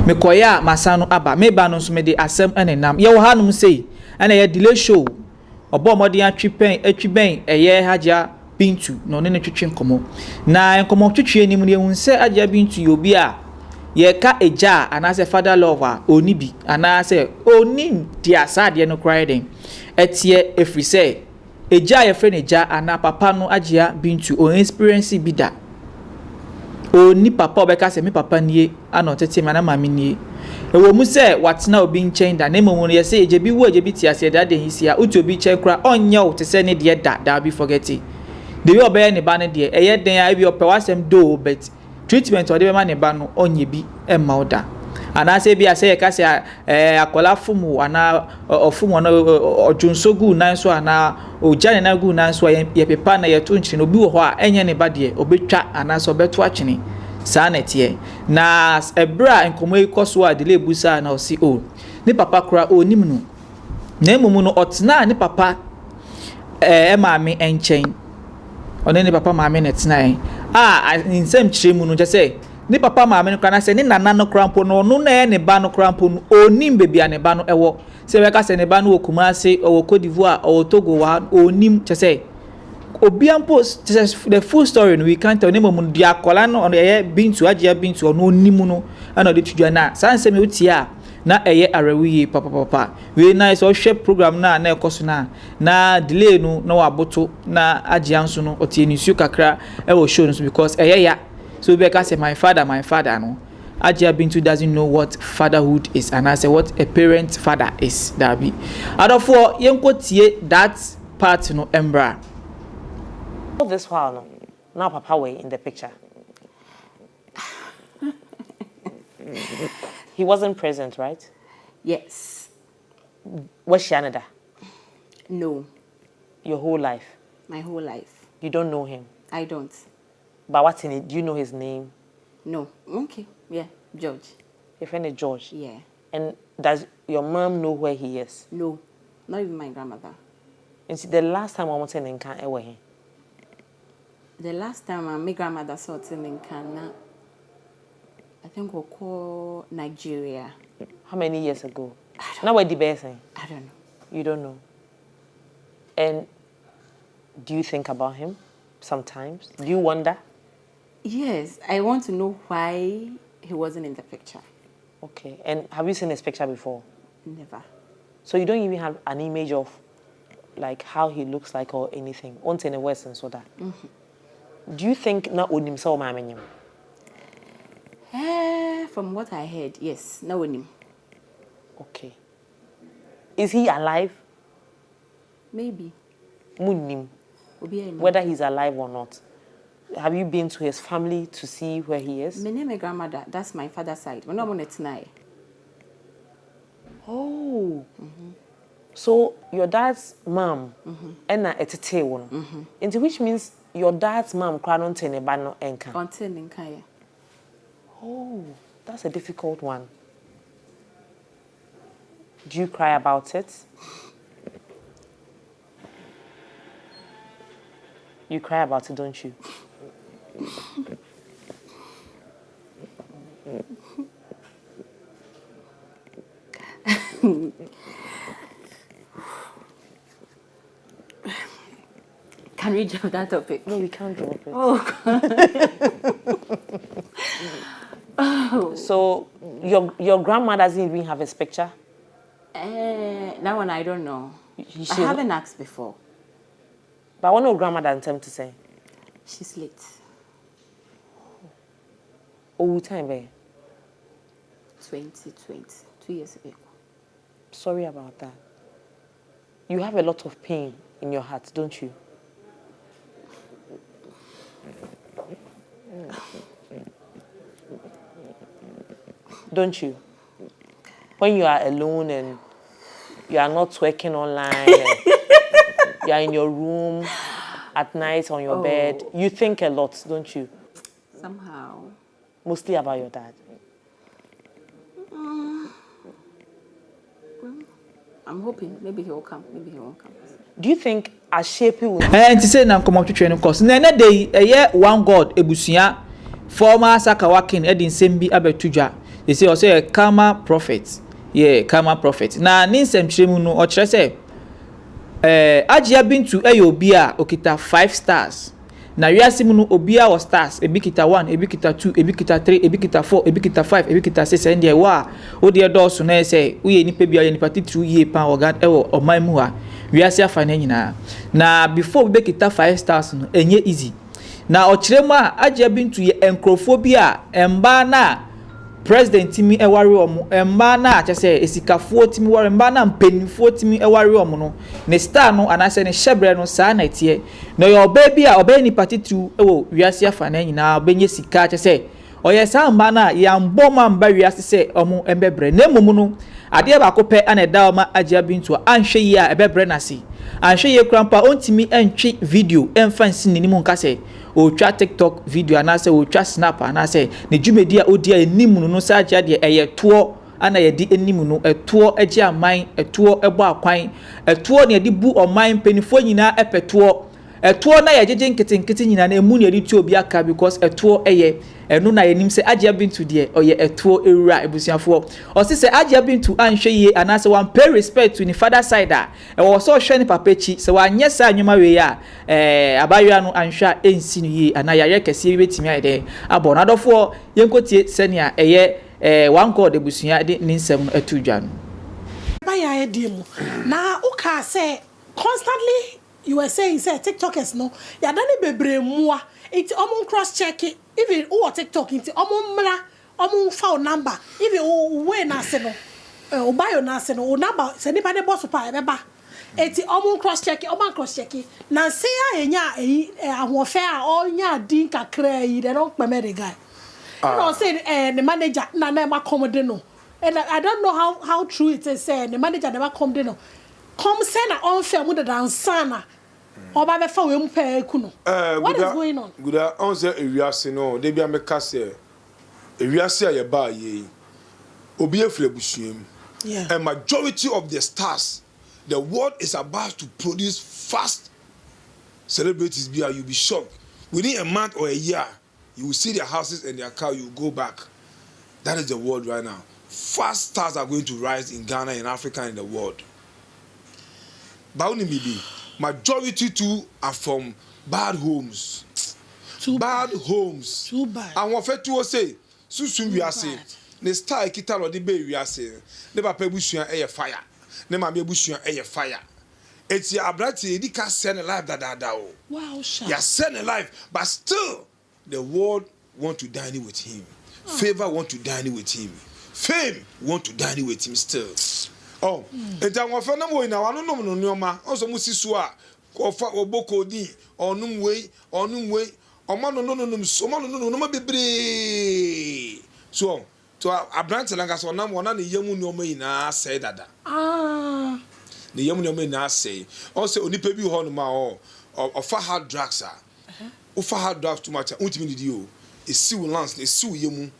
me koya masano aba me ba no so me de asem enenam ye wo hanum sei ena ye delay show obo modi atwiben eye Hajia Bintu no ne twetwe nkomo na nkomo twetwe anim ne ehun se Hajia Bintu yobi a ye ka eja anase father lover oni bi anase oni dia sade no cry den etie efri se eja ye friend eja ana papa no Hajia Bintu o experience bi da oni papa obeka se me papa nie ana tete me na mama nie ewo mu se watena obi nchen da na emu ye se eje bi wo eje bi ti ase da de hisia uti obi chen kra onye o te se ne de da bi forget it the way obey ne ba ne de eye den a bi ope wasem do but treatment o de ma ne ba no onye bi emma oda ana se bi ase ye ka se akola fumu ana ofumu na ojunsogu nan so ana ojane na gu nan so ye pepa na ye to nchiri obi wo ho a enye ne ba de obetwa ana so beto achene saa netie na ebra enkomo ikoso a delay busa na osi o ni papa kura o nim no na emumu no otna ni papa maame enchen one ni papa maame netna nsem kire mu no je say ni papa maame no kana say ni nana no krampo no no na ne ba no krampo no onim bebi a ne ba no ewo se we ka say ne ba no Kumasi o Cote d'Ivoire o Togo wa onim je say obiampo the full story no we can't tell name mun dia kola no ono ye Bintu Hajia Bintu ono onimu no ana de tudwa na sanse me utia na eye arawi papa we nice o hwe program na ekoso na delay no na waboto na Hajia nso no otie ni su kakra e wo show no because eye ya so be ka say my father no Hajia Bintu doesn't know what fatherhood is and I say what a parent father is that be adofo yenko tie that part no embra. All this while no, now Papa way in the picture. He wasn't present, right? Yes. Was Canada? No. Your whole life? My whole life. You don't know him? I don't. But what's in it? Do you know his name? No. Okay. Yeah, George. Your friend is George? Yeah. And does your mom know where he is? No. Not even my grandmother. And see, the last time I went in Canada, where he? The last time my grandmother saw it in Ghana, I think we'll call Nigeria. How many years ago? Now where the best? I don't know. You don't know. And do you think about him sometimes? Do you wonder? Yes, I want to know why he wasn't in the picture. Okay. And have you seen his picture before? Never. So you don't even have an image of like how he looks like or anything? Once in a West and so that. Do you think na onim sa o ma amenyem? From what I heard, yes, na onim. Okay. Is he alive? Maybe. Munim. Whether he's alive or not. Have you been to his family to see where he is? My name is grandmother. That's my father's side. We're not on it tonight. Oh. So your dad's mom and etete one. Into which means your dad's mom cried on Tenebano Enka. On Tenenkaya. Oh, that's a difficult one. Do you cry about it? You cry about it, don't you? Can we drop that topic? No, we can't drop it. Oh. So your grandma doesn't even have his picture? That one I don't know. I haven't asked before. But what no grandma doesn't attempt to say? She's late. Oh, time, babe. 2020, 2 years ago. Sorry about that. You have a lot of pain in your heart, don't you? Don't you? When you are alone and you are not working online, and you are in your room at night on your bed, you think a lot, don't you? Somehow. Mostly about your dad. I'm hoping maybe he will come. Maybe he won't come. Do you think Ashepi will? And to say na come to training course. Na day one God ebusia former Sakawakin edin sembi abetudwa. you see also a karma prophet karma prophet na ni nsɛmkyerɛ no ɔkyerɛ sɛ Hajia Bintu obi a okita 5 stars na wiase mu no obi a stars ebi kita 1 ebi kita 2 ebi kita 3 ebi kita 4 ebi kita 5 ebi kita 6 and there wa o de dɔɔso na sɛ woyɛ nipa bi a nipa titiri yie pan organ ɔman mu a wiase afa na nyinaa na before we kita 5 stars no enye easy na ɔkyerɛ mu a Hajia Bintu yɛ enkrofo bi a emba na president timi eware omo emba na akyese esikafo timi ware emba na mpanifo timi eware omo no ne star no anase ne hyebre no saa na tie no your baby a obe ni patitu ewo wiase afa na nyina obenye sika akyese oye saa mba na yambo mamba wiase se omo embebre na mumu no ade ba ko pe aneda ma Hajia Bintu anhwe yi a ebebre na si anhwe ye krampa ontimi entwe video emfa nsi nimu nkase o twa TikTok video anase o twa snap anase ne dwumedi a odi animu no sa agya de eyeto ana yedi animu no eto agi aman eto ebo akwan eto ne yedi bu oman penifo nyina epeto eto na yejeje nketenkete nyina na emu ne yedi tu obi aka because eto eye enu na yenim se Hajia Bintu de oye eto ewura ebusiafo o se Hajia Bintu anhwe ye anase wan pay respect to ni father side a e wo so hwe ni papachi se wanye sa anwuma we ya abayua no anhwa ensi no ye ana yare kese betimi ayede abo na dofo yenkotie senia eye ONEGOD ebusia de ni nsem atudwa no baya edemu na uka say constantly you were saying say TikTokers no ya dani bebre mua it omon cross check it even who TikTok it omon mra omon phone number even we na se no o buy na se no o number se nipa de boss pa e beba eti omon cross check na se ya enya ahofe a onya din kakra yi de no kpeme the guy no say the manager na ma come de no and I don't know how true it is say the manager never come de no come say na on fair mu de dansana oba be fa we mu pa eku no what is going on good on say ewiase no de bia meka say ewiase aye ba ye obi efre busuam and majority of the stars the world is about to produce fast celebrities be you be shocked within a month or a year you will see their houses and their car you go back that is the world right now fast stars are going to rise in Ghana in Africa and in the world but only maybe majority too are from bad homes too bad homes too bad and what fe to say susun wi ase ne star kita lo de be wi ase ne papa busua e fire ne mama busua e fire eti abrati edi ka send life da o wow sha ya send life but still the world want to dine with him favor want to dine with him fame want to dine with him still eti awon fe na mo ina wa no no nyoma onso mu sisu a ofa oboko di onum wei omo no ma bebre so to abrante langa so na mo na ne yamu nyoma ina say dada ne yamu nyoma ina say onse onipa bi ho no ma ofa hard drugs ofa hard drugs too much untimi didi o esi wo lance esi wo yamu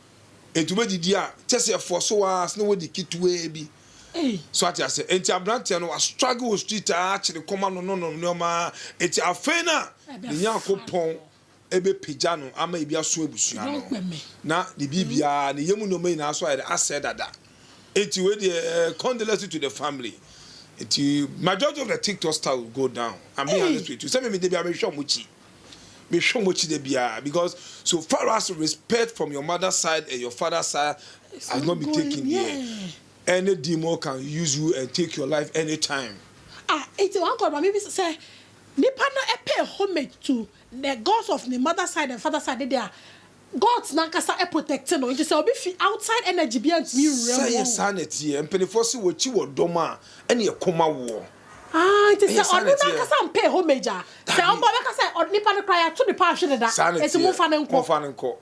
entuma didi a tese for so as no wodi kitwe bi so ati ase enti abrante no struggle with street a chire koma no ma enti afena ne yakopon ebe pija no ama ebi aso ebusua no na the bibia ne yemu no mai na aso ayede ase dada enti we the condolence to the family enti majority of the TikTok stars will go down I'm being honest with you say me dey bia me hwomochi dey bia because so far as respect from your mother's side and your father's side has not been taken here any demon can use you and take your life anytime. It's ONEGOD, but maybe say, nipa na pay homage to the gods of the mother side and father side. They are gods na kasa protecting no. It say obi fi outside energy be ant me real. Say sanity and penfosi wo chi wo doma ene ekoma wo. It is say onu na kasa pay homage. Say on boy kasa nipa na cry to the passion da. It's mo fa nko.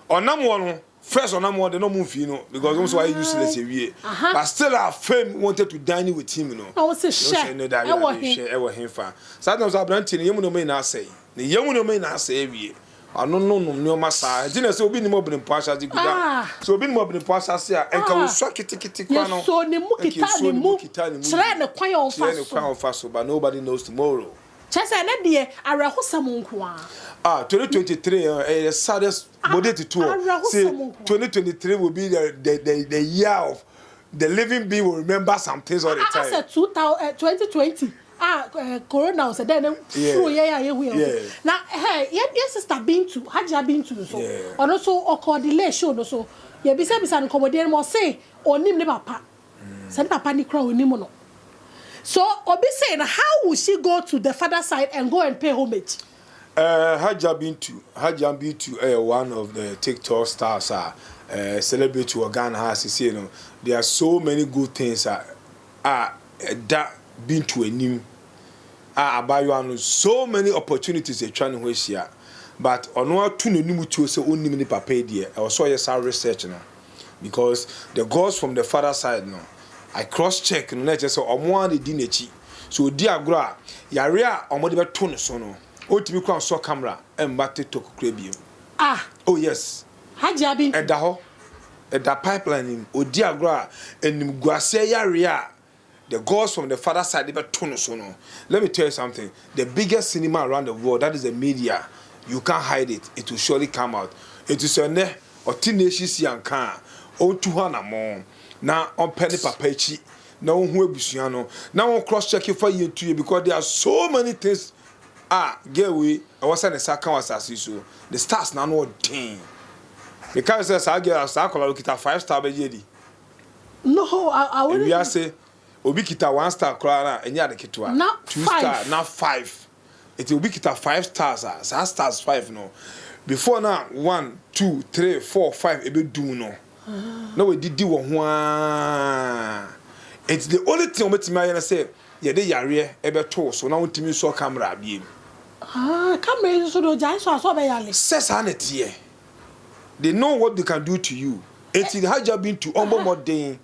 Onam wo no first on more than no move, you know, because also I useless a but still our fame wanted to dine with him, you know. I was a share. Ever him fan. Sometimes I brand you know may not say. The young no may not say every I don't know no massa. Dinner so be more than pasha di good. So be more than pasha say and can suck it kwano. So ni mukita ni mu. Try the choir on fast, but nobody knows tomorrow. Chesa na de arehosam nko a 2023 saddest body to tour. See, 2023 will be the year of the living being will remember some things all the time. I said 2020. Corona was then now hey your sister Bintu Hajia Bintu so and also or delay show so ye be say nkomode mo say onim ne papa say papa ni kra onim no so obi say how will she go to the father side and go and pay homage? Hajia Bintu one of the TikTok stars celebrity who Ghana has you know there are so many good things that Bintu enim abayo so many opportunities they trying to here but ono atu no nimu tuo say onim ni papa die also yes research no because the girls from the father side no I cross check no let say omo an di nechi so di agro a yare a omo de beto no so no otimi kwa so camera emba TikTok kra bi oh yes Hajia Bintu eda ho eda pipeline in odi agro a enim guase yare a the girls from the father side, they were no. Let me tell you something. The biggest cinema around the world, that is the media. You can't hide it. It will surely come out. It is a ne or teenage young car. Oh, 200 more. Now on penny papechi. Now on Busiano. Now on cross checking for you to you because there are so many things. Get away. I was saying the second was as so. The stars now no thing. The car says I get a circle look at 5-star be. No, I wouldn't. We are say. Obi kita 1-star kra na enya de kitwa 2-star na 5 it obi kita 5 stars as stars 5 no before now 1 2 3 4 5 ebe dum no na we didi wo ho it's the only thing ometimi aye na say ye de yare ebe to so na wontimi so camera abiem camera so do jai so be yale says anete they know what they can do to you. It's in Hajia Bintu ombo modern.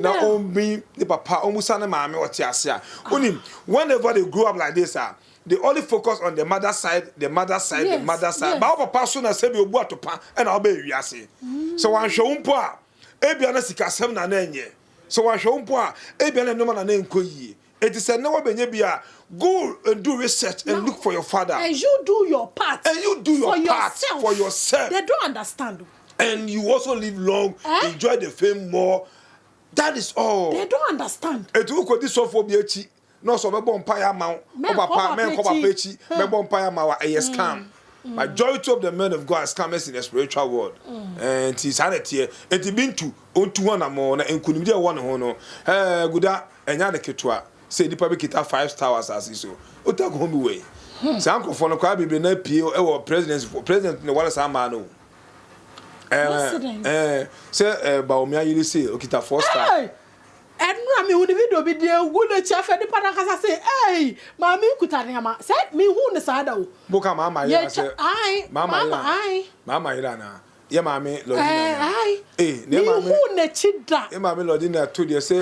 Na ombi the papa omusa na maame ote ase a. Onim whenever they grow up like this they only focus on the mother side. Yes. Ba papa so na se be obu atopa e na oba ewiase. So wan hwe umpo a ebia na sikasem na na enye. So wan hwe umpo a ebia na noma na enkoyie. It is a no benya bia go and do research and look for your father. And you do your part. And you do your part for yourself. They don't understand. And you also live long, enjoy the fame more. That is all. They don't understand. Et you could this for BH. No, so me empire mount. Papa, men come pechi. Me empire mount. A scam. Majority of the men of God are scammers in the spiritual world. And it's sanity. And the Bintu on 200 more. And could be 100. Guda enyane ketwa. Say the public kita 5 stars as so. Ota go home way. Say uncle for no kwa bibi na pio e president no wala sa ma no. Say Baumia you say okita 4-star. And me who the video be there good chef and the panakasa say hey mama kutaniama say me who ne sada o boka mama ya say mama ira na ye mama lodina ne mama who ne chida ye mama lodina to dey say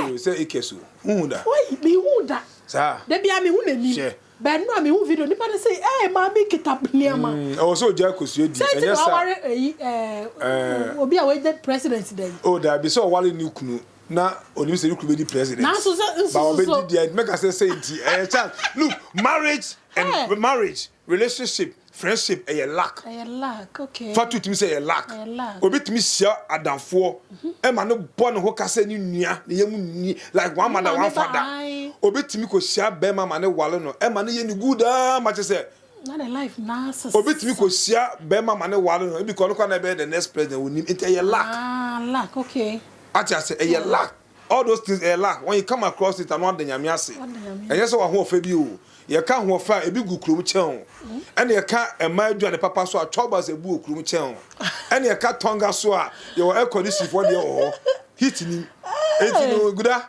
you say ikesu hu da why me who da sa de bia me who ne ni ben no me who video ni pa say hey mama kitab niama o so je akosu edi enye sa obi a we the president then oh da be so wale ni kunu na onim say you could be the president na so but make us say chance look marriage and marriage relationship friendship a lack okay fatu timi say a lack obi timi sia adamfo e ma no born ho kase ni nua na yemu ni like one mother one father obi timi ko sia be ma ne wale no e ma no ye ni good ma say na the life na so obi timi ko sia be ma ne wale no bi ko no kwa na be the next president we need it a lack lack okay I say a lack all those things a lack when you come across it and one the nyamiase and yes wa ho fa bi o ye ka ho fa e bi gu krum chen and ye ka e ma adua ne papa so a chobas e bu krum chen and ye ka tonga so a ye wa air condition for the heat ni etino guda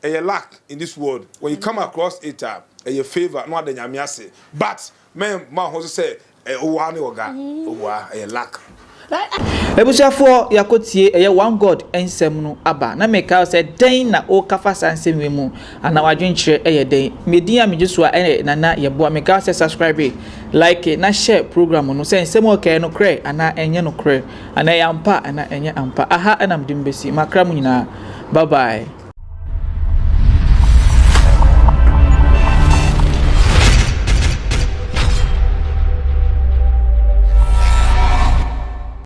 a lack in this world when you come across it a favor no the nyamiase but men ma ho say o wa ne oga o wa a lack ebusuafo yakotie eye one god ensem no aba na meka say den na o kafa sansem we mu ana wadwenkyere eye den medin a mejeso a nana yebo meka say subscribe like na share program no say ensem o kai no kre ana enye no kre ana yampa ana enye ampa aha ana mdimbesi makra mu nyina bye bye.